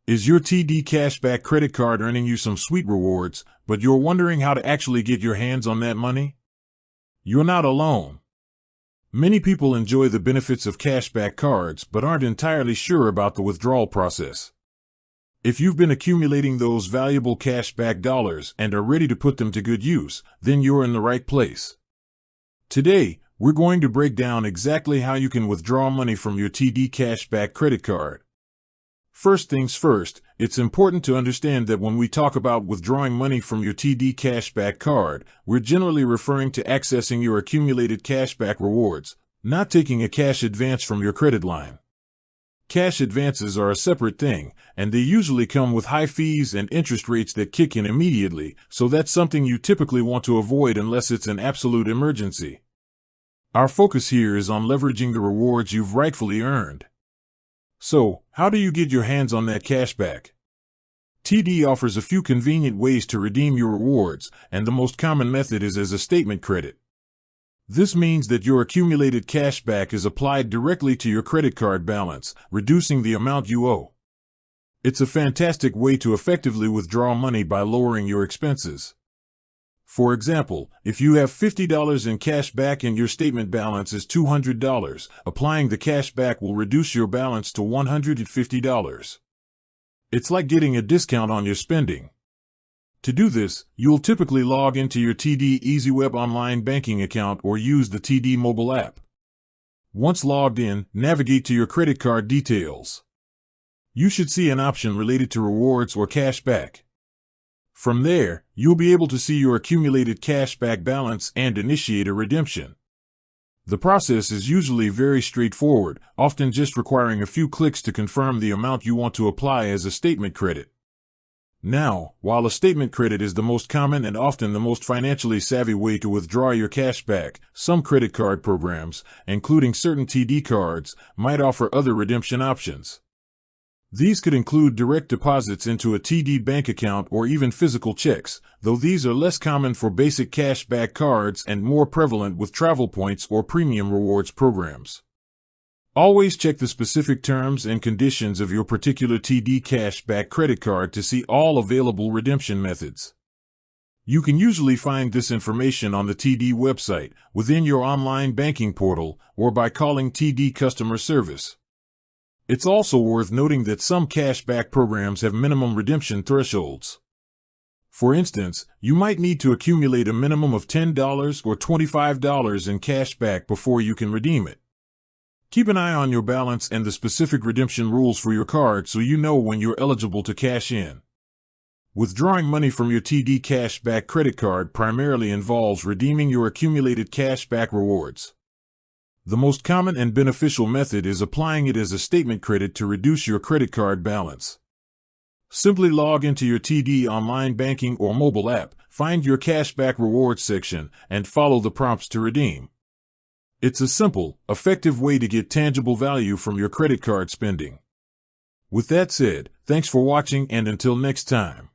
Is your TD Cashback credit card earning you some sweet rewards, but you're wondering how to actually get your hands on that money? You're not alone. Many people enjoy the benefits of cashback cards but aren't entirely sure about the withdrawal process. If you've been accumulating those valuable cashback dollars and are ready to put them to good use, then you're in the right place. Today, we're going to break down exactly how you can withdraw money from your TD Cashback credit card. First things first, it's important to understand that when we talk about withdrawing money from your TD Cashback card, we're generally referring to accessing your accumulated cashback rewards, not taking a cash advance from your credit line. Cash advances are a separate thing, and they usually come with high fees and interest rates that kick in immediately, so that's something you typically want to avoid unless it's an absolute emergency. Our focus here is on leveraging the rewards you've rightfully earned. So, how do you get your hands on that cash back? TD offers a few convenient ways to redeem your rewards, and the most common method is as a statement credit. This means that your accumulated cash back is applied directly to your credit card balance, reducing the amount you owe. It's a fantastic way to effectively withdraw money by lowering your expenses. For example, if you have $50 in cash back and your statement balance is $200, applying the cash back will reduce your balance to $150. It's like getting a discount on your spending. To do this, you'll typically log into your TD EasyWeb online banking account or use the TD mobile app. Once logged in, navigate to your credit card details. You should see an option related to rewards or cash back. From there, you'll be able to see your accumulated cashback balance and initiate a redemption. The process is usually very straightforward, often just requiring a few clicks to confirm the amount you want to apply as a statement credit. Now, while a statement credit is the most common and often the most financially savvy way to withdraw your cash back, some credit card programs, including certain TD cards, might offer other redemption options. These could include direct deposits into a TD bank account or even physical checks, though these are less common for basic cashback cards and more prevalent with travel points or premium rewards programs. Always check the specific terms and conditions of your particular TD Cashback credit card to see all available redemption methods. You can usually find this information on the TD website, within your online banking portal, or by calling TD customer service. It's also worth noting that some cashback programs have minimum redemption thresholds. For instance, you might need to accumulate a minimum of $10 or $25 in cash back before you can redeem it. Keep an eye on your balance and the specific redemption rules for your card so you know when you're eligible to cash in. Withdrawing money from your TD Cashback credit card primarily involves redeeming your accumulated cashback rewards. The most common and beneficial method is applying it as a statement credit to reduce your credit card balance. Simply log into your TD online banking or mobile app, find your cashback rewards section, and follow the prompts to redeem. It's a simple, effective way to get tangible value from your credit card spending. With that said, thanks for watching and until next time.